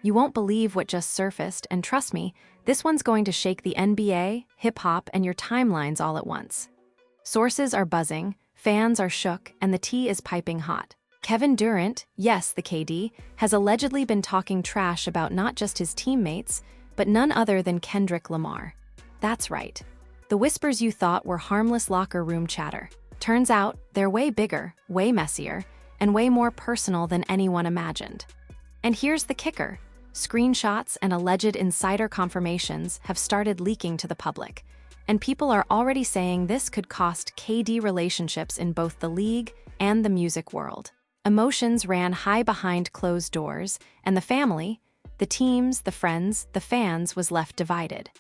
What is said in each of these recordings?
You won't believe what just surfaced, and trust me, this one's going to shake the NBA, hip-hop, and your timelines all at once. Sources are buzzing, fans are shook, and the tea is piping hot. Kevin Durant, yes, the KD, has allegedly been talking trash about not just his teammates, but none other than Kendrick Lamar. That's right. The whispers you thought were harmless locker room chatter. Turns out, they're way bigger, way messier, and way more personal than anyone imagined. And here's the kicker. Screenshots and alleged insider confirmations have started leaking to the public, and people are already saying this could cost KD relationships in both the league and the music world. Emotions ran high behind closed doors, and the family, the teams, the friends, the fans was left divided.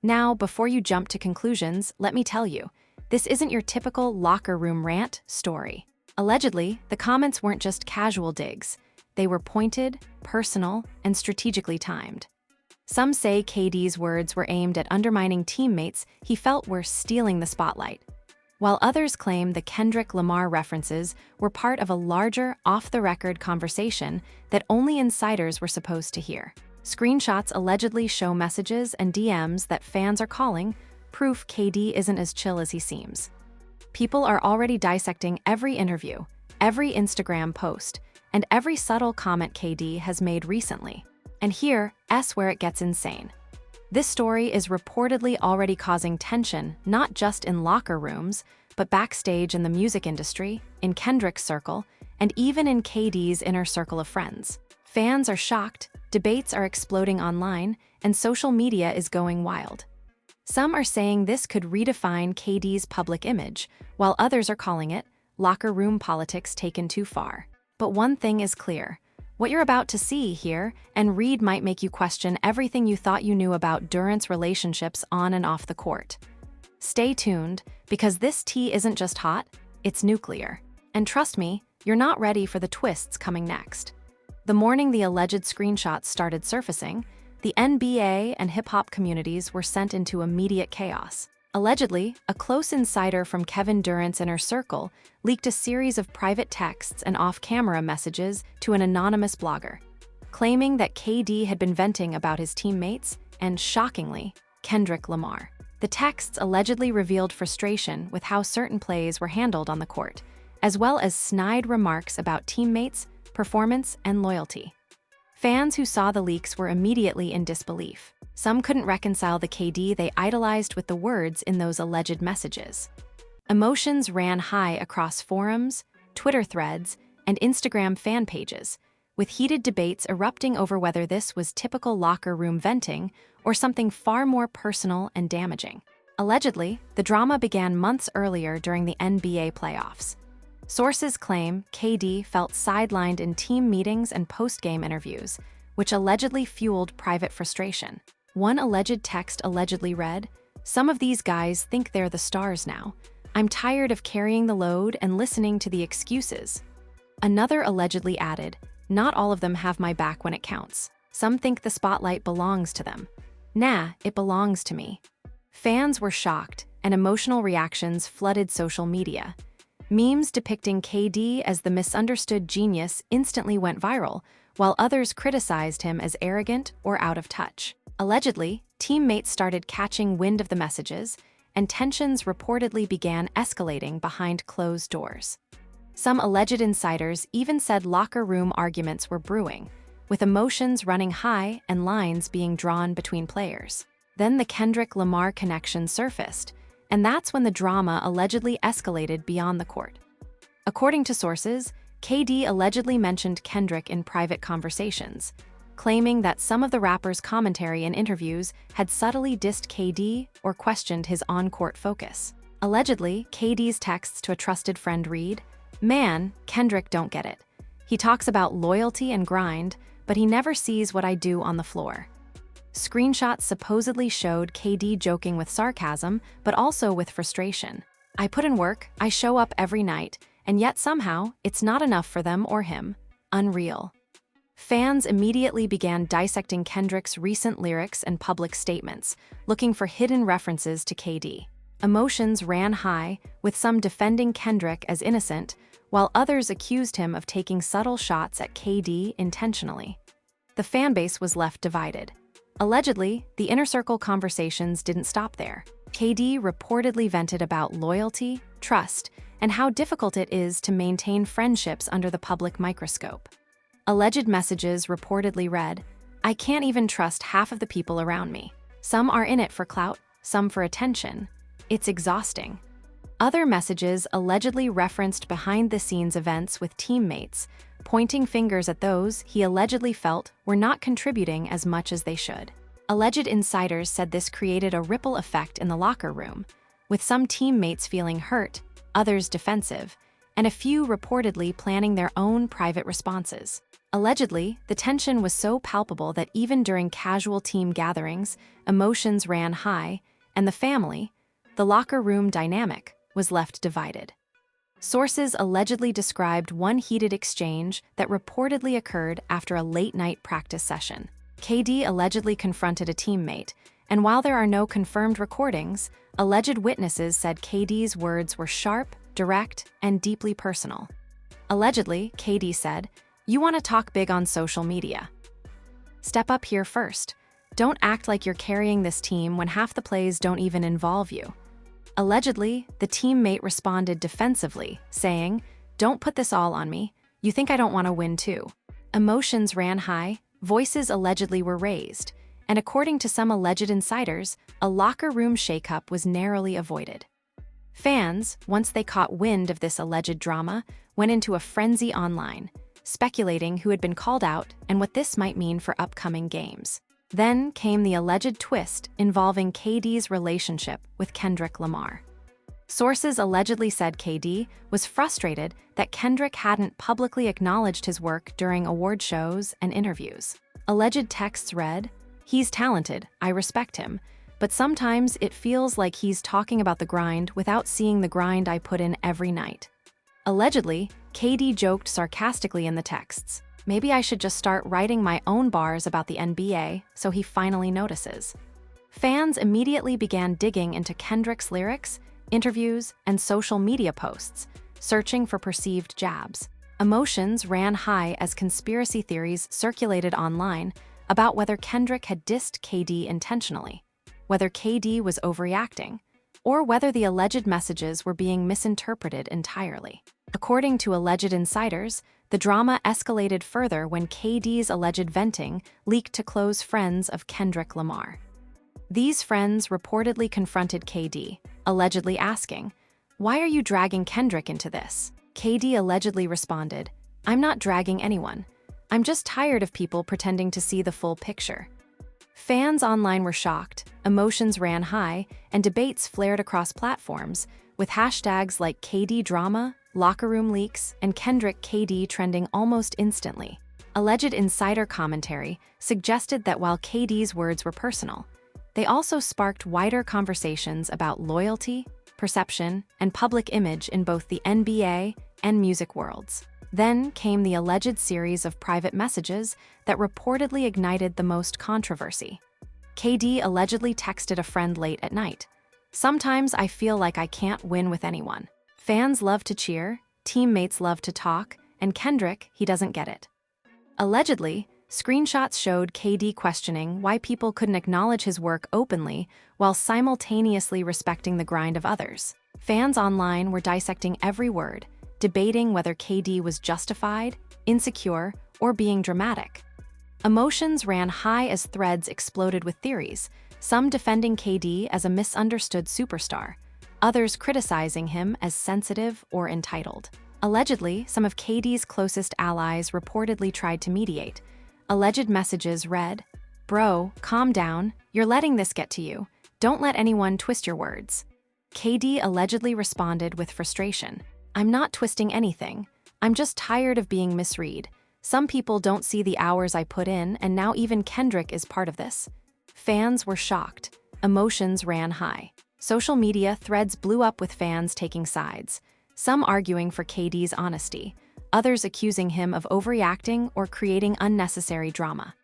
Now, before you jump to conclusions, let me tell you, this isn't your typical locker room rant story. Allegedly, the comments weren't just casual digs. They were pointed, personal, and strategically timed. Some say KD's words were aimed at undermining teammates he felt were stealing the spotlight, while others claim the Kendrick Lamar references were part of a larger, off-the-record conversation that only insiders were supposed to hear. Screenshots allegedly show messages and DMs that fans are calling proof KD isn't as chill as he seems. People are already dissecting every interview, every Instagram post, and every subtle comment KD has made recently. And here's where it gets insane. This story is reportedly already causing tension not just in locker rooms, but backstage in the music industry, in Kendrick's circle, and even in KD's inner circle of friends. Fans are shocked, debates are exploding online, and social media is going wild. Some are saying this could redefine KD's public image, while others are calling it locker room politics taken too far. But one thing is clear. What you're about to see here and read might make you question everything you thought you knew about Durant's relationships on and off the court. Stay tuned, because this tea isn't just hot, it's nuclear. And trust me, you're not ready for the twists coming next. The morning the alleged screenshots started surfacing, the NBA and hip-hop communities were sent into immediate chaos. Allegedly, a close insider from Kevin Durant's inner circle leaked a series of private texts and off-camera messages to an anonymous blogger, claiming that KD had been venting about his teammates and, shockingly, Kendrick Lamar. The texts allegedly revealed frustration with how certain plays were handled on the court, as well as snide remarks about teammates, performance, and loyalty. Fans who saw the leaks were immediately in disbelief. Some couldn't reconcile the KD they idolized with the words in those alleged messages. Emotions ran high across forums, Twitter threads, and Instagram fan pages, with heated debates erupting over whether this was typical locker room venting or something far more personal and damaging. Allegedly, the drama began months earlier during the NBA playoffs. Sources claim KD felt sidelined in team meetings and post-game interviews, which allegedly fueled private frustration. One alleged text allegedly read, "Some of these guys think they're the stars now. I'm tired of carrying the load and listening to the excuses." Another allegedly added, "Not all of them have my back when it counts. Some think the spotlight belongs to them. Nah, it belongs to me." Fans were shocked, and emotional reactions flooded social media. Memes depicting KD as the misunderstood genius instantly went viral, while others criticized him as arrogant or out of touch. Allegedly, teammates started catching wind of the messages, and tensions reportedly began escalating behind closed doors. Some alleged insiders even said locker room arguments were brewing, with emotions running high and lines being drawn between players. Then the Kendrick Lamar connection surfaced, and that's when the drama allegedly escalated beyond the court. According to sources, KD allegedly mentioned Kendrick in private conversations, claiming that some of the rapper's commentary in interviews had subtly dissed KD or questioned his on-court focus. Allegedly, KD's texts to a trusted friend read, "Man, Kendrick don't get it. He talks about loyalty and grind, but he never sees what I do on the floor." Screenshots supposedly showed KD joking with sarcasm, but also with frustration. "I put in work, I show up every night, and yet somehow it's not enough for them or him. Unreal." Fans immediately began dissecting Kendrick's recent lyrics and public statements, looking for hidden references to KD. Emotions ran high, with some defending Kendrick as innocent, while others accused him of taking subtle shots at KD intentionally. the fanbase was left divided. Allegedly, the inner circle conversations didn't stop there. KD reportedly vented about loyalty, trust, and how difficult it is to maintain friendships under the public microscope. Alleged messages reportedly read, "I can't even trust half of the people around me. Some are in it for clout, some for attention. It's exhausting." Other messages allegedly referenced behind-the-scenes events with teammates, pointing fingers at those he allegedly felt were not contributing as much as they should. Alleged insiders said this created a ripple effect in the locker room, with some teammates feeling hurt, others defensive, and a few reportedly planning their own private responses. Allegedly, the tension was so palpable that even during casual team gatherings, emotions ran high, and the locker room dynamic, was left divided. Sources allegedly described one heated exchange that reportedly occurred after a late-night practice session. KD allegedly confronted a teammate, and while there are no confirmed recordings, alleged witnesses said KD's words were sharp, direct, and deeply personal. Allegedly, KD said, "You want to talk big on social media? Step up here first. Don't act like you're carrying this team when half the plays don't even involve you." Allegedly, the teammate responded defensively, saying, "Don't put this all on me. You think I don't want to win too." Emotions ran high, voices allegedly were raised, and according to some alleged insiders, a locker room shakeup was narrowly avoided. Fans, once they caught wind of this alleged drama, went into a frenzy online, speculating who had been called out and what this might mean for upcoming games. Then came the alleged twist involving KD's relationship with Kendrick Lamar. Sources allegedly said KD was frustrated that Kendrick hadn't publicly acknowledged his work during award shows and interviews. Alleged texts read, "He's talented, I respect him, but sometimes it feels like he's talking about the grind without seeing the grind I put in every night." Allegedly, KD joked sarcastically in the texts, "Maybe I should just start writing my own bars about the NBA so he finally notices." Fans immediately began digging into Kendrick's lyrics, interviews, and social media posts, searching for perceived jabs. Emotions ran high as conspiracy theories circulated online about whether Kendrick had dissed KD intentionally, whether KD was overreacting, or whether the alleged messages were being misinterpreted entirely. According to alleged insiders, the drama escalated further when KD's alleged venting leaked to close friends of Kendrick Lamar. These friends reportedly confronted KD, allegedly asking, "Why are you dragging Kendrick into this?" KD allegedly responded, "I'm not dragging anyone. I'm just tired of people pretending to see the full picture." Fans online were shocked, emotions ran high, and debates flared across platforms, with hashtags like KD drama, locker room leaks, and Kendrick KD trending almost instantly. Alleged insider commentary suggested that while KD's words were personal, they also sparked wider conversations about loyalty, perception, and public image in both the NBA and music worlds. Then came the alleged series of private messages that reportedly ignited the most controversy. KD allegedly texted a friend late at night, "Sometimes I feel like I can't win with anyone. Fans love to cheer, teammates love to talk, and Kendrick, he doesn't get it." Allegedly, screenshots showed KD questioning why people couldn't acknowledge his work openly while simultaneously respecting the grind of others. Fans online were dissecting every word, debating whether KD was justified, insecure, or being dramatic. Emotions ran high as threads exploded with theories, some defending KD as a misunderstood superstar, others criticizing him as sensitive or entitled. Allegedly, some of KD's closest allies reportedly tried to mediate. Alleged messages read, "Bro, calm down, you're letting this get to you. Don't let anyone twist your words." KD allegedly responded with frustration, "I'm not twisting anything. I'm just tired of being misread. Some people don't see the hours I put in, and now even Kendrick is part of this." Fans were shocked. Emotions ran high. Social media threads blew up with fans taking sides, some arguing for KD's honesty, others accusing him of overreacting or creating unnecessary drama.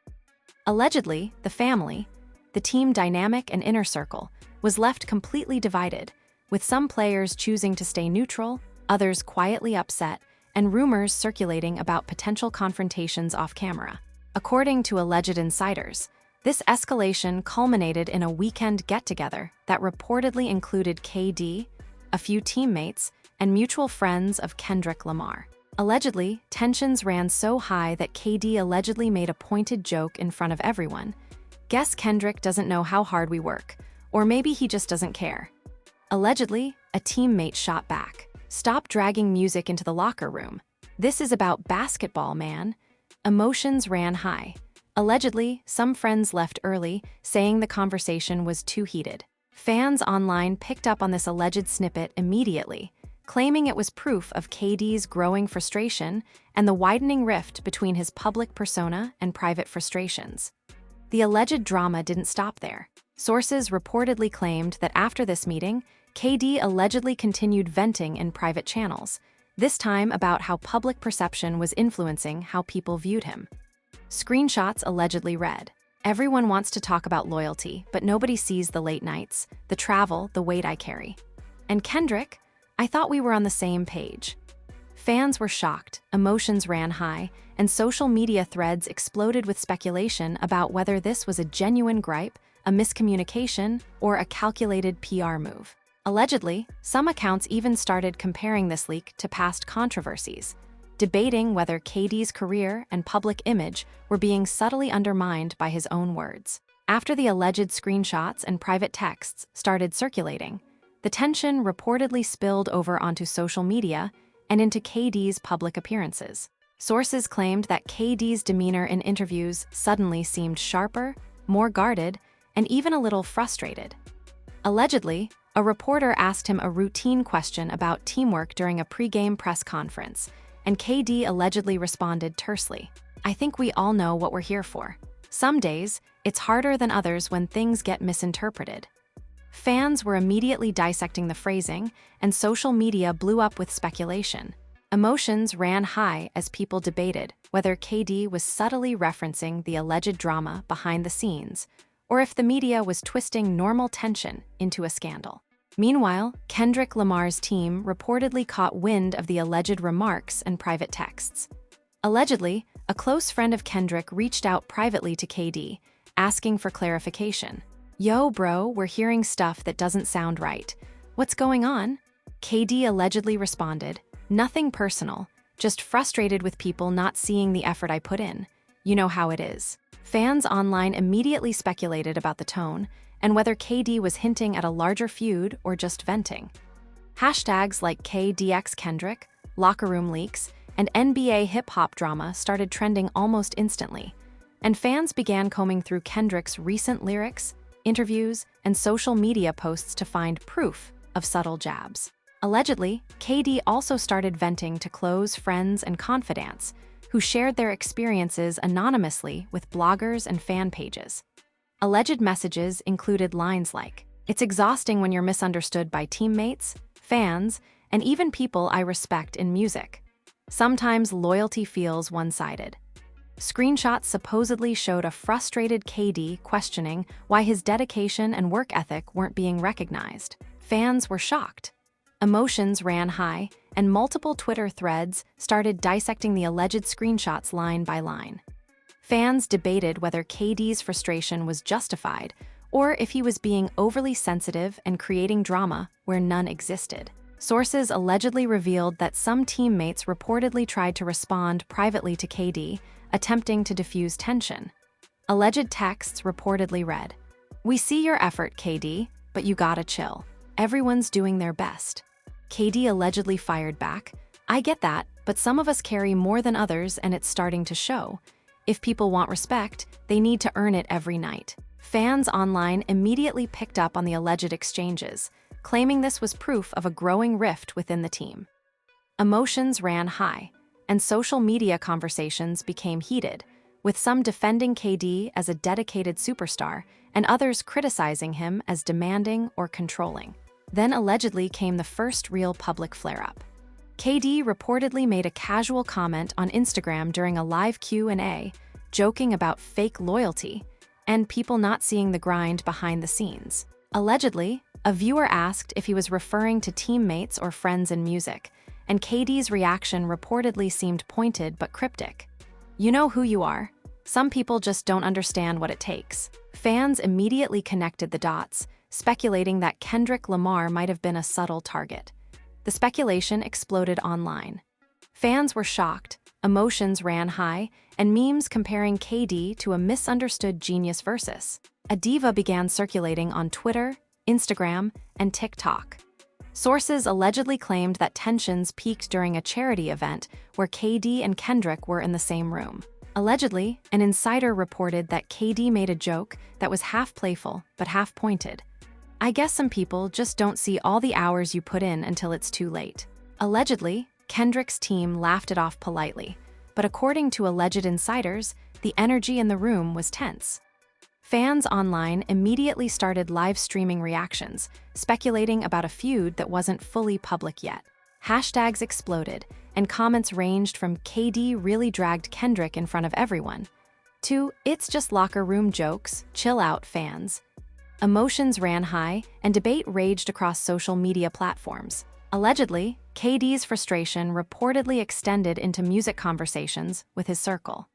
Allegedly, the team dynamic and inner circle, was left completely divided, with some players choosing to stay neutral, others quietly upset, and rumors circulating about potential confrontations off camera. According to alleged insiders, this escalation culminated in a weekend get-together that reportedly included KD, a few teammates, and mutual friends of Kendrick Lamar. Allegedly, tensions ran so high that KD allegedly made a pointed joke in front of everyone. "Guess Kendrick doesn't know how hard we work, or maybe he just doesn't care." Allegedly, a teammate shot back, "Stop dragging music into the locker room. This is about basketball, man." Emotions ran high. Allegedly, some friends left early, saying the conversation was too heated. Fans online picked up on this alleged snippet immediately, claiming it was proof of KD's growing frustration and the widening rift between his public persona and private frustrations. The alleged drama didn't stop there. Sources reportedly claimed that after this meeting, KD allegedly continued venting in private channels, this time about how public perception was influencing how people viewed him. Screenshots allegedly read, "Everyone wants to talk about loyalty, but nobody sees the late nights, the travel, the weight I carry. And Kendrick, I thought we were on the same page." Fans were shocked, emotions ran high, and social media threads exploded with speculation about whether this was a genuine gripe, a miscommunication, or a calculated PR move. Allegedly, some accounts even started comparing this leak to past controversies, debating whether KD's career and public image were being subtly undermined by his own words. After the alleged screenshots and private texts started circulating, the tension reportedly spilled over onto social media and into KD's public appearances. Sources claimed that KD's demeanor in interviews suddenly seemed sharper, more guarded, and even a little frustrated. Allegedly, a reporter asked him a routine question about teamwork during a pre-game press conference, and KD allegedly responded tersely, "I think we all know what we're here for. Some days, it's harder than others when things get misinterpreted." Fans were immediately dissecting the phrasing, and social media blew up with speculation. Emotions ran high as people debated whether KD was subtly referencing the alleged drama behind the scenes, or if the media was twisting normal tension into a scandal. Meanwhile, Kendrick Lamar's team reportedly caught wind of the alleged remarks and private texts. Allegedly, a close friend of Kendrick reached out privately to KD, asking for clarification. "Yo, bro, we're hearing stuff that doesn't sound right. What's going on?" KD allegedly responded, "Nothing personal, just frustrated with people not seeing the effort I put in. You know how it is." Fans online immediately speculated about the tone and whether KD was hinting at a larger feud or just venting. Hashtags like KDXKendrick, locker room leaks, and NBA hip-hop drama started trending almost instantly, and fans began combing through Kendrick's recent lyrics, interviews, and social media posts to find proof of subtle jabs. Allegedly, KD also started venting to close friends and confidants, who shared their experiences anonymously with bloggers and fan pages. Alleged messages included lines like, "It's exhausting when you're misunderstood by teammates, fans, and even people I respect in music. Sometimes loyalty feels one-sided." Screenshots supposedly showed a frustrated KD questioning why his dedication and work ethic weren't being recognized. Fans were shocked. Emotions ran high, and multiple Twitter threads started dissecting the alleged screenshots line by line. Fans debated whether KD's frustration was justified or if he was being overly sensitive and creating drama where none existed. Sources allegedly revealed that some teammates reportedly tried to respond privately to KD, attempting to diffuse tension. Alleged texts reportedly read, "We see your effort, KD, but you gotta chill. Everyone's doing their best." KD allegedly fired back, "I get that, but some of us carry more than others and it's starting to show. If people want respect, they need to earn it every night." Fans online immediately picked up on the alleged exchanges, claiming this was proof of a growing rift within the team. Emotions ran high, and social media conversations became heated, with some defending KD as a dedicated superstar and others criticizing him as demanding or controlling. Then allegedly came the first real public flare-up. KD reportedly made a casual comment on Instagram during a live Q&A, joking about fake loyalty and people not seeing the grind behind the scenes. Allegedly, a viewer asked if he was referring to teammates or friends in music, and KD's reaction reportedly seemed pointed but cryptic. "You know who you are. Some people just don't understand what it takes. Fans immediately connected the dots, speculating that Kendrick Lamar might have been a subtle target. The speculation exploded online. Fans were shocked, emotions ran high, and memes comparing KD to a misunderstood genius versus. A diva began circulating on Twitter, Instagram, and TikTok. Sources allegedly claimed that tensions peaked during a charity event where KD and Kendrick were in the same room. Allegedly, an insider reported that KD made a joke that was half playful but half pointed. "I guess some people just don't see all the hours you put in until it's too late." Allegedly, Kendrick's team laughed it off politely, but according to alleged insiders, the energy in the room was tense. Fans online immediately started live streaming reactions, speculating about a feud that wasn't fully public yet. Hashtags exploded, and comments ranged from "KD really dragged Kendrick in front of everyone" to "It's just locker room jokes, chill out, fans." Emotions ran high, and debate raged across social media platforms. Allegedly, KD's frustration reportedly extended into music conversations with his circle.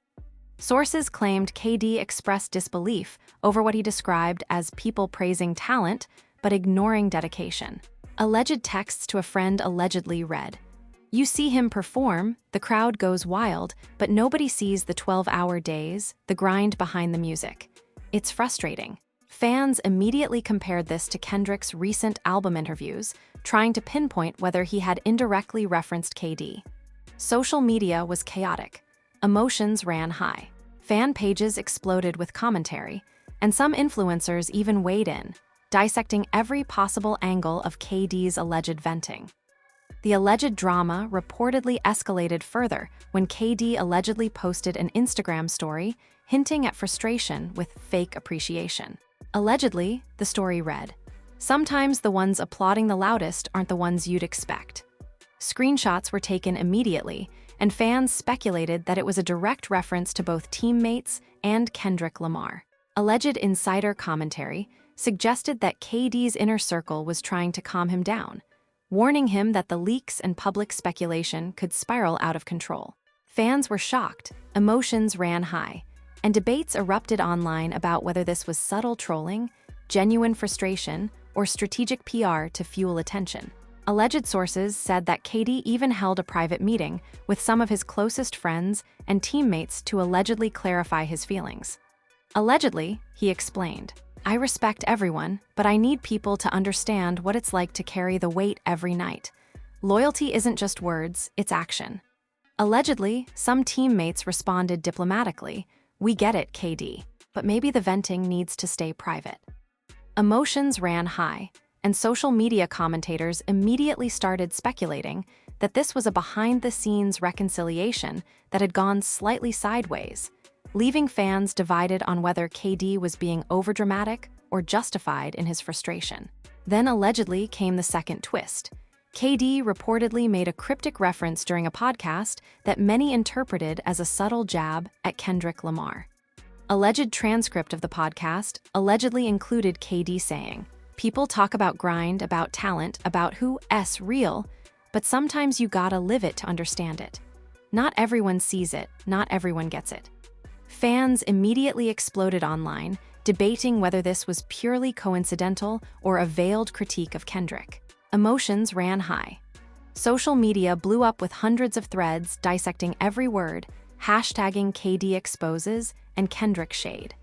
Sources claimed KD expressed disbelief over what he described as people praising talent but ignoring dedication. Alleged texts to a friend allegedly read, "You see him perform, the crowd goes wild, but nobody sees the 12-hour days, the grind behind the music. It's frustrating." Fans immediately compared this to Kendrick's recent album interviews, trying to pinpoint whether he had indirectly referenced KD. Social media was chaotic. Emotions ran high. Fan pages exploded with commentary, and some influencers even weighed in, dissecting every possible angle of KD's alleged venting. The alleged drama reportedly escalated further when KD allegedly posted an Instagram story hinting at frustration with fake appreciation. Allegedly, the story read, "Sometimes the ones applauding the loudest aren't the ones you'd expect." Screenshots were taken immediately, and fans speculated that it was a direct reference to both teammates and Kendrick Lamar. Alleged insider commentary suggested that KD's inner circle was trying to calm him down, warning him that the leaks and public speculation could spiral out of control. Fans were shocked, emotions ran high, and debates erupted online about whether this was subtle trolling, genuine frustration, or strategic PR to fuel attention. Alleged sources said that KD even held a private meeting with some of his closest friends and teammates to allegedly clarify his feelings. Allegedly, he explained, "I respect everyone, but I need people to understand what it's like to carry the weight every night. Loyalty isn't just words, it's action." Allegedly, some teammates responded diplomatically, "We get it, KD, but maybe the venting needs to stay private." Emotions ran high, and social media commentators immediately started speculating that this was a behind-the-scenes reconciliation that had gone slightly sideways, leaving fans divided on whether KD was being overdramatic or justified in his frustration. Then allegedly came the second twist. KD reportedly made a cryptic reference during a podcast that many interpreted as a subtle jab at Kendrick Lamar. Alleged transcript of the podcast allegedly included KD saying, "People talk about grind, about talent, about who's real, but sometimes you gotta live it to understand it. Not everyone sees it, not everyone gets it." Fans immediately exploded online, debating whether this was purely coincidental or a veiled critique of Kendrick. Emotions ran high. Social media blew up with hundreds of threads dissecting every word, hashtagging KD exposes and Kendrick shade.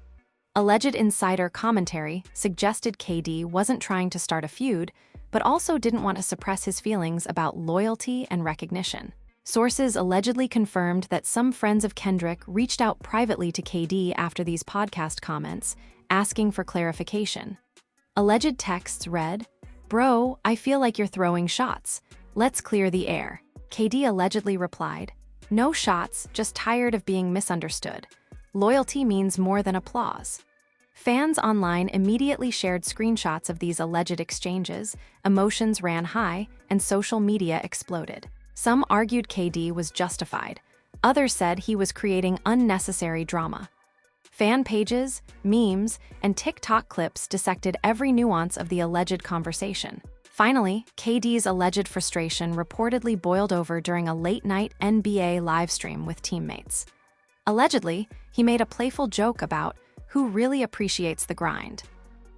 Alleged insider commentary suggested KD wasn't trying to start a feud, but also didn't want to suppress his feelings about loyalty and recognition. Sources allegedly confirmed that some friends of Kendrick reached out privately to KD after these podcast comments, asking for clarification. Alleged texts read, "Bro, I feel like you're throwing shots. Let's clear the air." KD allegedly replied, "No shots, just tired of being misunderstood. Loyalty means more than applause." Fans online immediately shared screenshots of these alleged exchanges, emotions ran high, and social media exploded. Some argued KD was justified. Others said he was creating unnecessary drama. Fan pages, memes, and TikTok clips dissected every nuance of the alleged conversation. Finally, KD's alleged frustration reportedly boiled over during a late-night NBA livestream with teammates. Allegedly, he made a playful joke about who really appreciates the grind.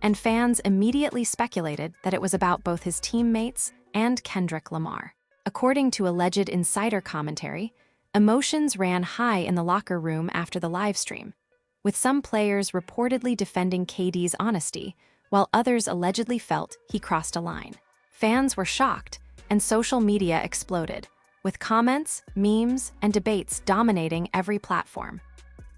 And fans immediately speculated that it was about both his teammates and Kendrick Lamar. According to alleged insider commentary, emotions ran high in the locker room after the livestream, with some players reportedly defending KD's honesty, while others allegedly felt he crossed a line. Fans were shocked, and social media exploded, with comments, memes, and debates dominating every platform.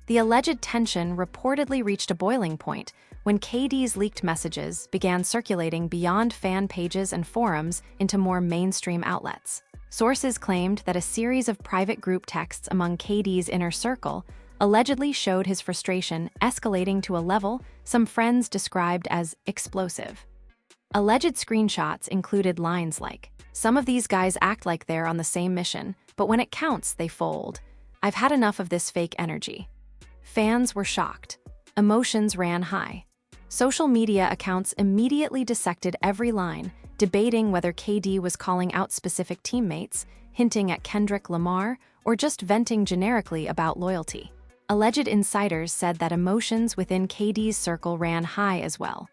The alleged tension reportedly reached a boiling point when KD's leaked messages began circulating beyond fan pages and forums into more mainstream outlets. Sources claimed that a series of private group texts among KD's inner circle allegedly showed his frustration escalating to a level some friends described as explosive. Alleged screenshots included lines like, "Some of these guys act like they're on the same mission, but when it counts, they fold. I've had enough of this fake energy." Fans were shocked. Emotions ran high. Social media accounts immediately dissected every line, debating whether KD was calling out specific teammates, hinting at Kendrick Lamar, or just venting generically about loyalty. Alleged insiders said that emotions within KD's circle ran high as well,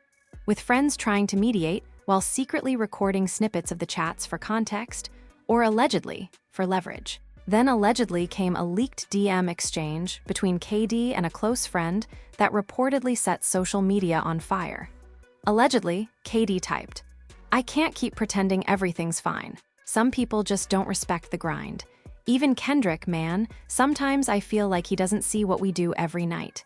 with friends trying to mediate while secretly recording snippets of the chats for context, or allegedly for leverage. Then allegedly came a leaked DM exchange between KD and a close friend that reportedly set social media on fire. Allegedly, KD typed, "I can't keep pretending everything's fine. Some people just don't respect the grind. Even Kendrick, man, sometimes I feel like he doesn't see what we do every night."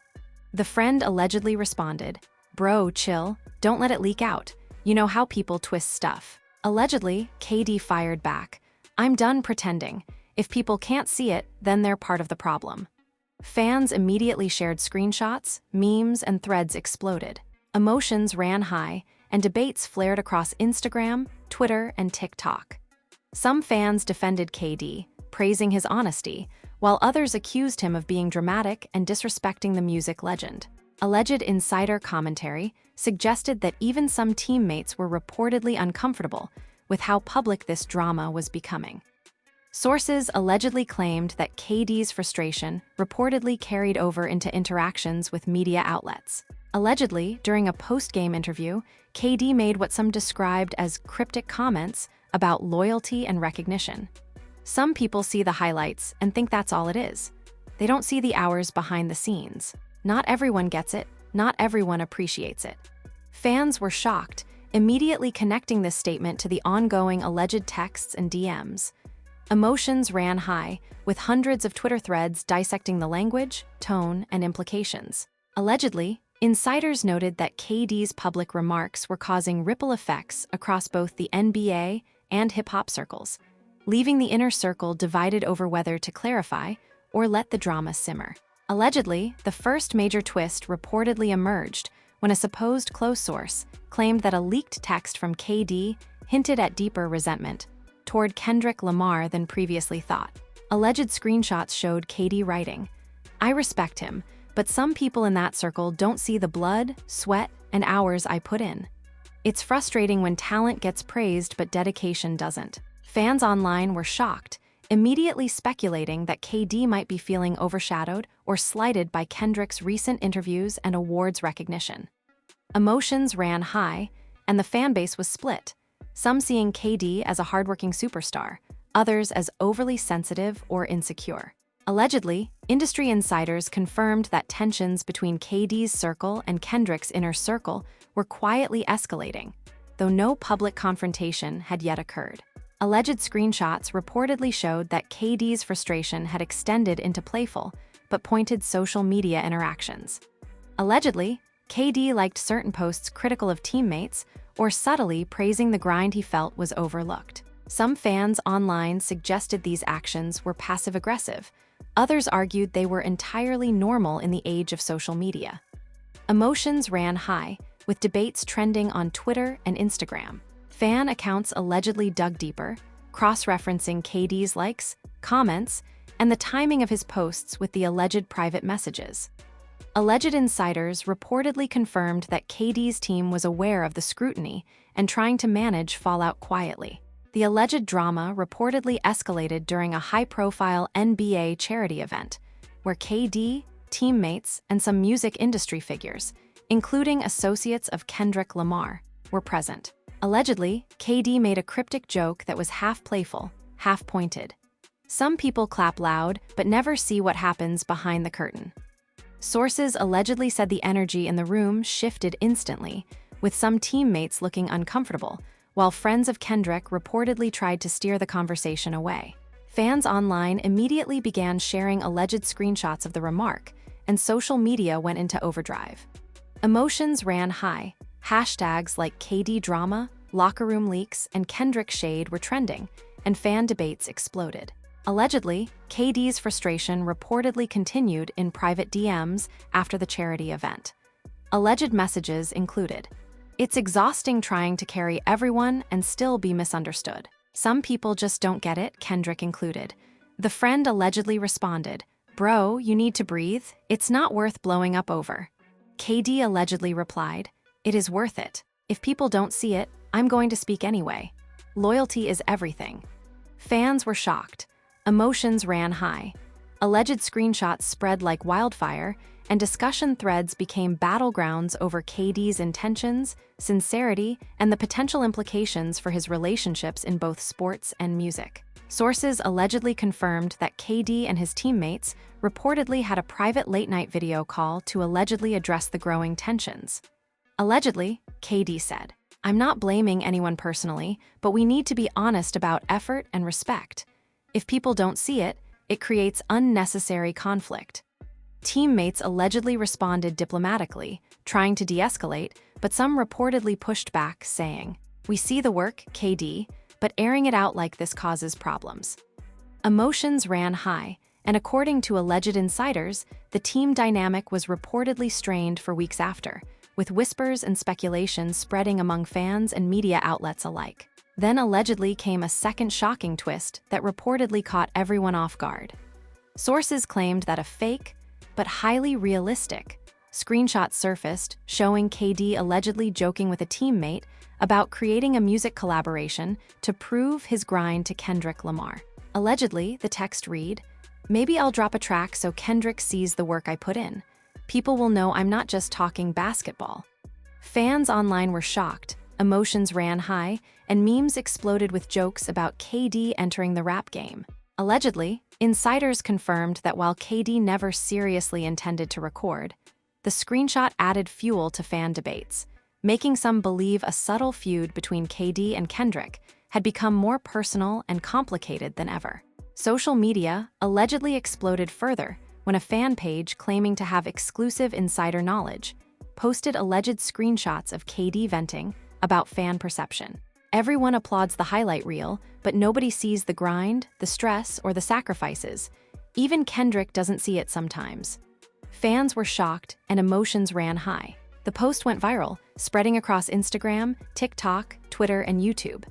The friend allegedly responded, "Bro, chill, don't let it leak out. You know how people twist stuff." Allegedly, KD fired back, "I'm done pretending. If people can't see it, then they're part of the problem." Fans immediately shared screenshots, memes, and threads exploded. Emotions ran high, and debates flared across Instagram, Twitter, and TikTok. Some fans defended KD, praising his honesty, while others accused him of being dramatic and disrespecting the music legend. Alleged insider commentary suggested that even some teammates were reportedly uncomfortable with how public this drama was becoming. Sources allegedly claimed that KD's frustration reportedly carried over into interactions with media outlets. Allegedly, during a post-game interview, KD made what some described as cryptic comments about loyalty and recognition. Some people see the highlights and think that's all it is. They don't see the hours behind the scenes. Not everyone gets it, not everyone appreciates it. Fans were shocked, immediately connecting this statement to the ongoing alleged texts and DMs. Emotions ran high, with hundreds of Twitter threads dissecting the language, tone, and implications. Allegedly, insiders noted that KD's public remarks were causing ripple effects across both the NBA and hip-hop circles, leaving the inner circle divided over whether to clarify or let the drama simmer. Allegedly, the first major twist reportedly emerged when a supposed close source claimed that a leaked text from KD hinted at deeper resentment toward Kendrick Lamar than previously thought. Alleged screenshots showed KD writing, "I respect him, but some people in that circle don't see the blood, sweat, and hours I put in. It's frustrating when talent gets praised but dedication doesn't." Fans online were shocked, immediately speculating that KD might be feeling overshadowed or slighted by Kendrick's recent interviews and awards recognition. Emotions ran high, and the fanbase was split, some seeing KD as a hardworking superstar, others as overly sensitive or insecure. Allegedly, industry insiders confirmed that tensions between KD's circle and Kendrick's inner circle were quietly escalating, though no public confrontation had yet occurred. Alleged screenshots reportedly showed that KD's frustration had extended into playful, but pointed social media interactions. Allegedly, KD liked certain posts critical of teammates or subtly praising the grind he felt was overlooked. Some fans online suggested these actions were passive-aggressive. Others argued they were entirely normal in the age of social media. Emotions ran high, with debates trending on Twitter and Instagram. Fan accounts allegedly dug deeper, cross-referencing KD's likes, comments, and the timing of his posts with the alleged private messages. Alleged insiders reportedly confirmed that KD's team was aware of the scrutiny and trying to manage fallout quietly. The alleged drama reportedly escalated during a high-profile NBA charity event, where KD, teammates, and some music industry figures, including associates of Kendrick Lamar, were present. Allegedly, KD made a cryptic joke that was half playful, half pointed. Some people clap loud, but never see what happens behind the curtain. Sources allegedly said the energy in the room shifted instantly, with some teammates looking uncomfortable, while friends of Kendrick reportedly tried to steer the conversation away. Fans online immediately began sharing alleged screenshots of the remark, and social media went into overdrive. Emotions ran high. Hashtags like KD drama, locker room leaks, and Kendrick shade were trending, and fan debates exploded. Allegedly, KD's frustration reportedly continued in private DMs after the charity event. Alleged messages included, "It's exhausting trying to carry everyone and still be misunderstood. Some people just don't get it," Kendrick included. The friend allegedly responded, "Bro, you need to breathe. It's not worth blowing up over." KD allegedly replied, "It is worth it. If people don't see it, I'm going to speak anyway. Loyalty is everything." Fans were shocked. Emotions ran high. Alleged screenshots spread like wildfire, and discussion threads became battlegrounds over KD's intentions, sincerity, and the potential implications for his relationships in both sports and music. Sources allegedly confirmed that KD and his teammates reportedly had a private late-night video call to allegedly address the growing tensions. Allegedly, KD said, "I'm not blaming anyone personally, but we need to be honest about effort and respect. If people don't see it, it creates unnecessary conflict." Teammates allegedly responded diplomatically, trying to de-escalate, but some reportedly pushed back, saying, "We see the work, KD, but airing it out like this causes problems." Emotions ran high, and according to alleged insiders, the team dynamic was reportedly strained for weeks after, with whispers and speculation spreading among fans and media outlets alike. Then allegedly came a second shocking twist that reportedly caught everyone off guard. Sources claimed that a fake, but highly realistic, screenshot surfaced showing KD allegedly joking with a teammate about creating a music collaboration to prove his grind to Kendrick Lamar. Allegedly, the text read, "Maybe I'll drop a track so Kendrick sees the work I put in. People will know I'm not just talking basketball." Fans online were shocked, emotions ran high, and memes exploded with jokes about KD entering the rap game. Allegedly, insiders confirmed that while KD never seriously intended to record, the screenshot added fuel to fan debates, making some believe a subtle feud between KD and Kendrick had become more personal and complicated than ever. Social media allegedly exploded further when a fan page claiming to have exclusive insider knowledge posted alleged screenshots of KD venting about fan perception. Everyone applauds the highlight reel, but nobody sees the grind, the stress, or the sacrifices. Even Kendrick doesn't see it sometimes. Fans were shocked and emotions ran high. The post went viral, spreading across Instagram, TikTok, Twitter, and YouTube.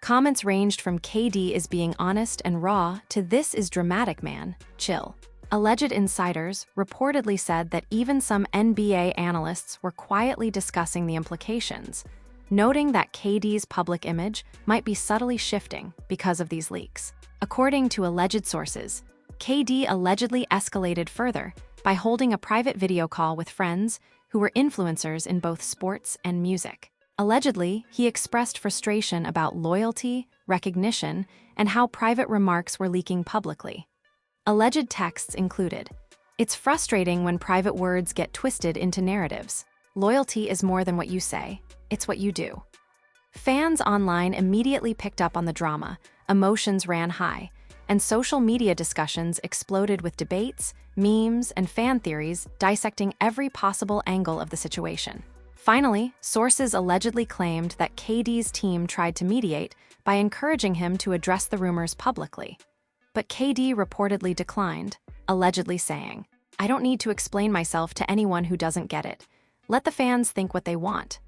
Comments ranged from "KD is being honest and raw" to "This is dramatic, man, chill." Alleged insiders reportedly said that even some NBA analysts were quietly discussing the implications, noting that KD's public image might be subtly shifting because of these leaks. According to alleged sources, KD allegedly escalated further by holding a private video call with friends who were influencers in both sports and music. Allegedly, he expressed frustration about loyalty, recognition, and how private remarks were leaking publicly. Alleged texts included, "It's frustrating when private words get twisted into narratives. Loyalty is more than what you say, it's what you do." Fans online immediately picked up on the drama, emotions ran high, and social media discussions exploded with debates, memes, and fan theories dissecting every possible angle of the situation. Finally, sources allegedly claimed that KD's team tried to mediate by encouraging him to address the rumors publicly. But KD reportedly declined, allegedly saying, "I don't need to explain myself to anyone who doesn't get it. Let the fans think what they want."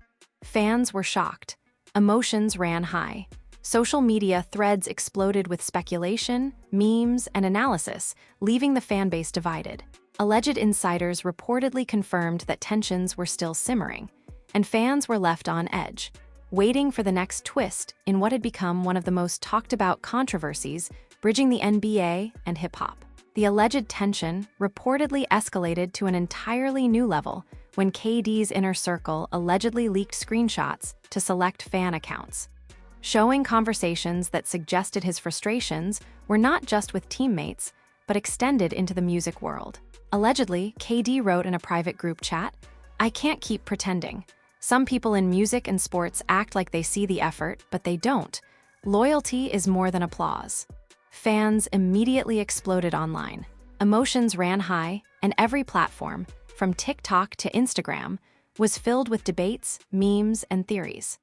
Fans were shocked. Emotions ran high. Social media threads exploded with speculation, memes, and analysis, leaving the fanbase divided. Alleged insiders reportedly confirmed that tensions were still simmering, and fans were left on edge, waiting for the next twist in what had become one of the most talked-about controversies bridging the NBA and hip-hop. the alleged tension reportedly escalated to an entirely new level when KD's inner circle allegedly leaked screenshots to select fan accounts, showing conversations that suggested his frustrations were not just with teammates, but extended into the music world. Allegedly, KD wrote in a private group chat, "I can't keep pretending. Some people in music and sports act like they see the effort, but they don't. Loyalty is more than applause." Fans immediately exploded online. Emotions ran high, and every platform, from TikTok to Instagram, was filled with debates, memes, and theories.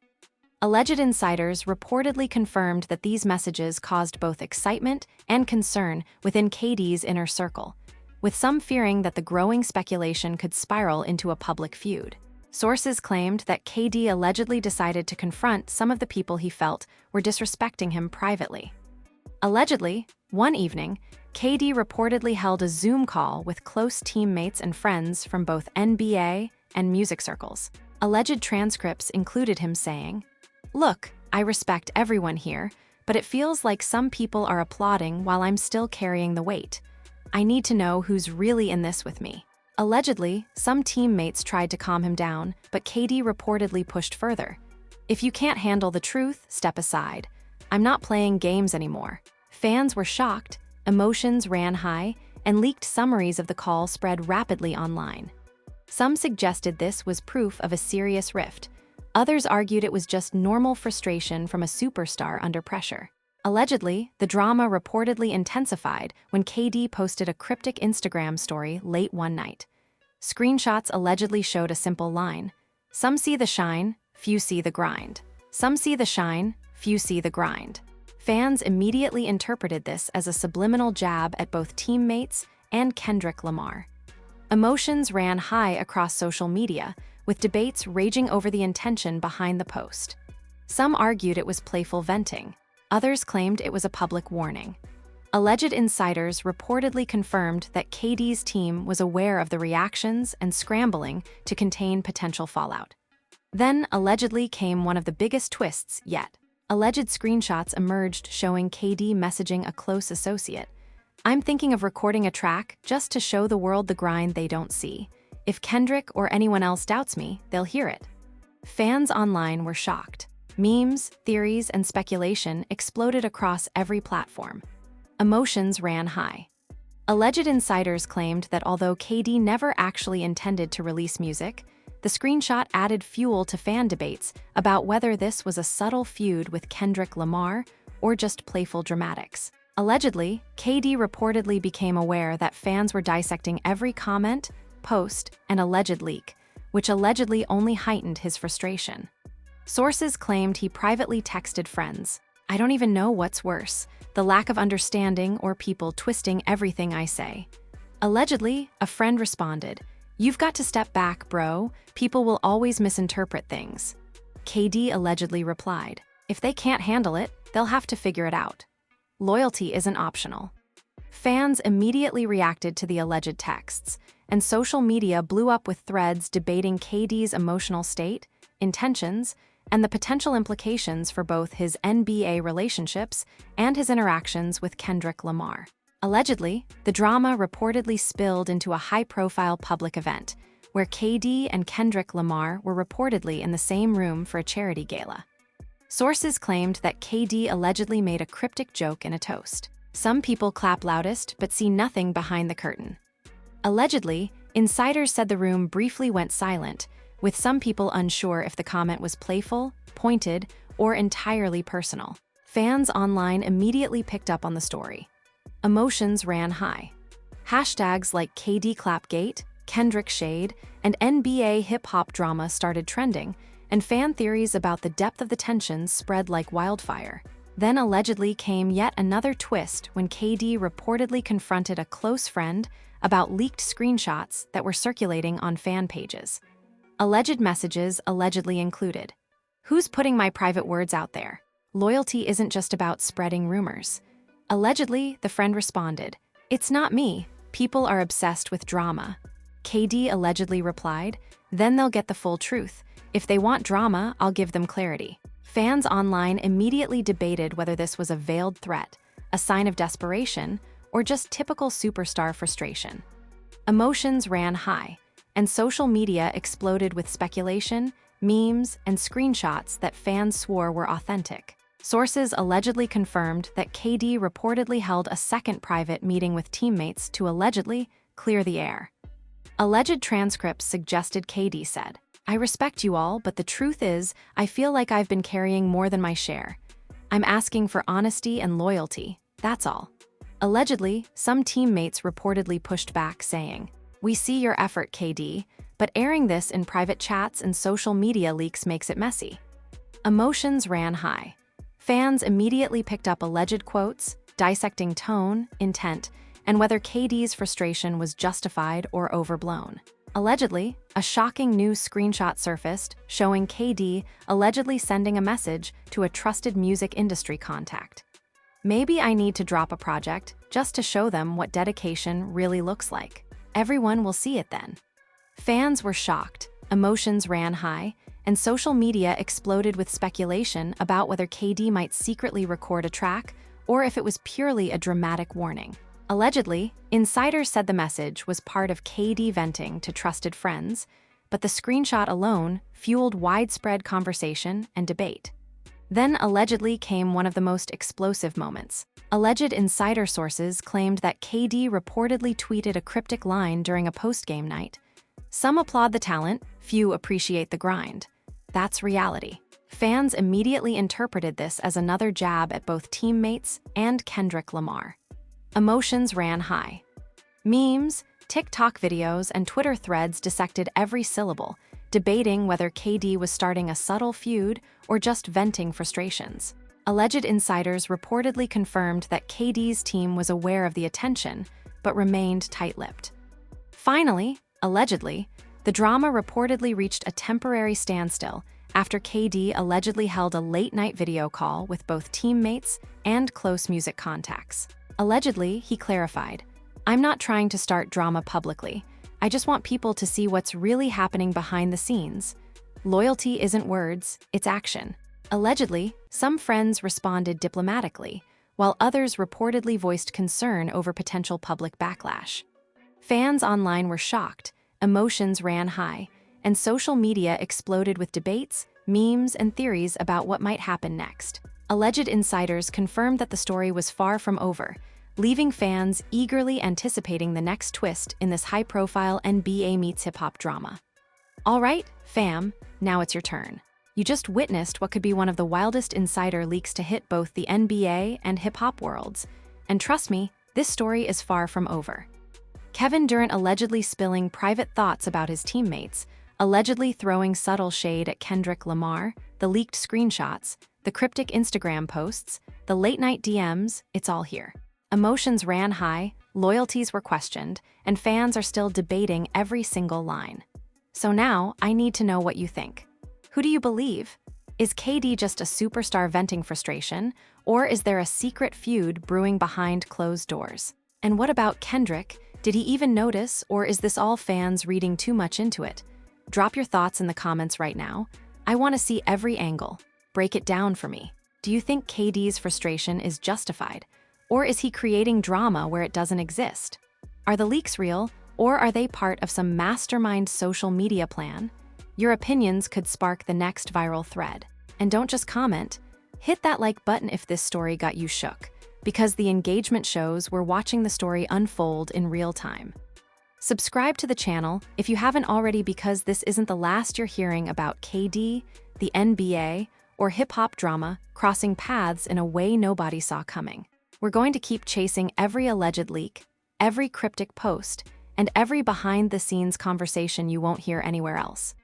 Alleged insiders reportedly confirmed that these messages caused both excitement and concern within KD's inner circle, with some fearing that the growing speculation could spiral into a public feud. Sources claimed that KD allegedly decided to confront some of the people he felt were disrespecting him privately. Allegedly, one evening, KD reportedly held a Zoom call with close teammates and friends from both NBA and music circles. Alleged transcripts included him saying, "Look, I respect everyone here, but it feels like some people are applauding while I'm still carrying the weight. I need to know who's really in this with me." Allegedly, some teammates tried to calm him down, but KD reportedly pushed further. "If you can't handle the truth, step aside. I'm not playing games anymore." Fans were shocked, emotions ran high, and leaked summaries of the call spread rapidly online. Some suggested this was proof of a serious rift. Others argued it was just normal frustration from a superstar under pressure. Allegedly, the drama reportedly intensified when KD posted a cryptic Instagram story late one night. Screenshots allegedly showed a simple line: "Some see the shine, few see the grind. Some see the shine, few see the grind." Fans immediately interpreted this as a subliminal jab at both teammates and Kendrick Lamar. Emotions ran high across social media, with debates raging over the intention behind the post. Some argued it was playful venting. Others claimed it was a public warning. Alleged insiders reportedly confirmed that KD's team was aware of the reactions and scrambling to contain potential fallout. Then, allegedly, came one of the biggest twists yet. Alleged screenshots emerged showing KD messaging a close associate. "I'm thinking of recording a track just to show the world the grind they don't see. If Kendrick or anyone else doubts me, they'll hear it." Fans online were shocked. Memes, theories, and speculation exploded across every platform. Emotions ran high. Alleged insiders claimed that although KD never actually intended to release music, the screenshot added fuel to fan debates about whether this was a subtle feud with Kendrick Lamar or just playful dramatics. Allegedly, KD reportedly became aware that fans were dissecting every comment, post, and alleged leak, which allegedly only heightened his frustration. Sources claimed he privately texted friends, "I don't even know what's worse, the lack of understanding or people twisting everything I say." Allegedly, a friend responded, "You've got to step back, bro. People will always misinterpret things." KD allegedly replied, "If they can't handle it, they'll have to figure it out. Loyalty isn't optional." Fans immediately reacted to the alleged texts, and social media blew up with threads debating KD's emotional state, intentions, and the potential implications for both his NBA relationships and his interactions with Kendrick Lamar. Allegedly, the drama reportedly spilled into a high-profile public event, where KD and Kendrick Lamar were reportedly in the same room for a charity gala. Sources claimed that KD allegedly made a cryptic joke in a toast. Some people clap loudest but see nothing behind the curtain. Allegedly, insiders said the room briefly went silent, with some people unsure if the comment was playful, pointed, or entirely personal. Fans online immediately picked up on the story. Emotions ran high. Hashtags like KD Clapgate, Kendrick Shade, and NBA hip-hop drama started trending, and fan theories about the depth of the tensions spread like wildfire. Then allegedly came yet another twist when KD reportedly confronted a close friend about leaked screenshots that were circulating on fan pages. Alleged messages allegedly included, "Who's putting my private words out there? Loyalty isn't just about spreading rumors." Allegedly, the friend responded, "It's not me. People are obsessed with drama." KD allegedly replied, "Then they'll get the full truth. If they want drama, I'll give them clarity." Fans online immediately debated whether this was a veiled threat, a sign of desperation, or just typical superstar frustration? Emotions ran high, and social media exploded with speculation, memes, and screenshots that fans swore were authentic. Sources allegedly confirmed that KD reportedly held a second private meeting with teammates to allegedly clear the air. Alleged transcripts suggested KD said, "I respect you all, but the truth is, I feel like I've been carrying more than my share. I'm asking for honesty and loyalty, that's all." Allegedly, some teammates reportedly pushed back, saying, "We see your effort, KD, but airing this in private chats and social media leaks makes it messy." Emotions ran high. Fans immediately picked up alleged quotes, dissecting tone, intent, and whether KD's frustration was justified or overblown. Allegedly, a shocking new screenshot surfaced showing KD allegedly sending a message to a trusted music industry contact. "Maybe I need to drop a project just to show them what dedication really looks like. Everyone will see it then." Fans were shocked, emotions ran high, and social media exploded with speculation about whether KD might secretly record a track or if it was purely a dramatic warning. Allegedly, insiders said the message was part of KD venting to trusted friends, but the screenshot alone fueled widespread conversation and debate. Then allegedly came one of the most explosive moments. Alleged insider sources claimed that KD reportedly tweeted a cryptic line during a post-game night. "Some applaud the talent, few appreciate the grind." That's reality. Fans immediately interpreted this as another jab at both teammates and Kendrick Lamar. Emotions ran high. Memes, TikTok videos, and Twitter threads dissected every syllable, debating whether KD was starting a subtle feud or just venting frustrations. Alleged insiders reportedly confirmed that KD's team was aware of the attention, but remained tight-lipped. Finally, allegedly, the drama reportedly reached a temporary standstill after KD allegedly held a late-night video call with both teammates and close music contacts. Allegedly, he clarified, "I'm not trying to start drama publicly. I just want people to see what's really happening behind the scenes. Loyalty isn't words, it's action." Allegedly, some friends responded diplomatically, while others reportedly voiced concern over potential public backlash. Fans online were shocked, emotions ran high, and social media exploded with debates, memes, and theories about what might happen next. Alleged insiders confirmed that the story was far from over, leaving fans eagerly anticipating the next twist in this high-profile NBA meets hip-hop drama. All right, fam, now it's your turn. You just witnessed what could be one of the wildest insider leaks to hit both the NBA and hip-hop worlds. And trust me, this story is far from over. Kevin Durant allegedly spilling private thoughts about his teammates, allegedly throwing subtle shade at Kendrick Lamar, the leaked screenshots, the cryptic Instagram posts, the late-night DMs, it's all here. Emotions ran high, loyalties were questioned, and fans are still debating every single line. So now, I need to know what you think. Who do you believe? Is KD just a superstar venting frustration, or is there a secret feud brewing behind closed doors? And what about Kendrick? Did he even notice, or is this all fans reading too much into it? Drop your thoughts in the comments right now. I want to see every angle. Break it down for me. Do you think KD's frustration is justified, or is he creating drama where it doesn't exist? Are the leaks real, or are they part of some mastermind social media plan? Your opinions could spark the next viral thread. And don't just comment, hit that like button if this story got you shook, because the engagement shows we're watching the story unfold in real time. Subscribe to the channel if you haven't already, because this isn't the last you're hearing about KD, the NBA, or hip-hop drama crossing paths in a way nobody saw coming. We're going to keep chasing every alleged leak, every cryptic post, and every behind-the-scenes conversation you won't hear anywhere else.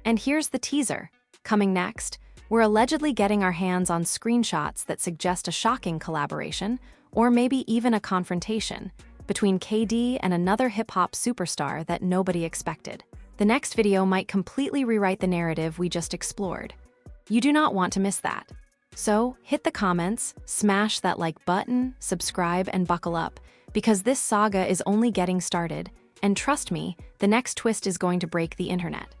And here's the teaser. Coming next, we're allegedly getting our hands on screenshots that suggest a shocking collaboration, or maybe even a confrontation, between KD and another hip-hop superstar that nobody expected. The next video might completely rewrite the narrative we just explored. You do not want to miss that. So, hit the comments, smash that like button, subscribe, and buckle up, because this saga is only getting started, and trust me, the next twist is going to break the internet.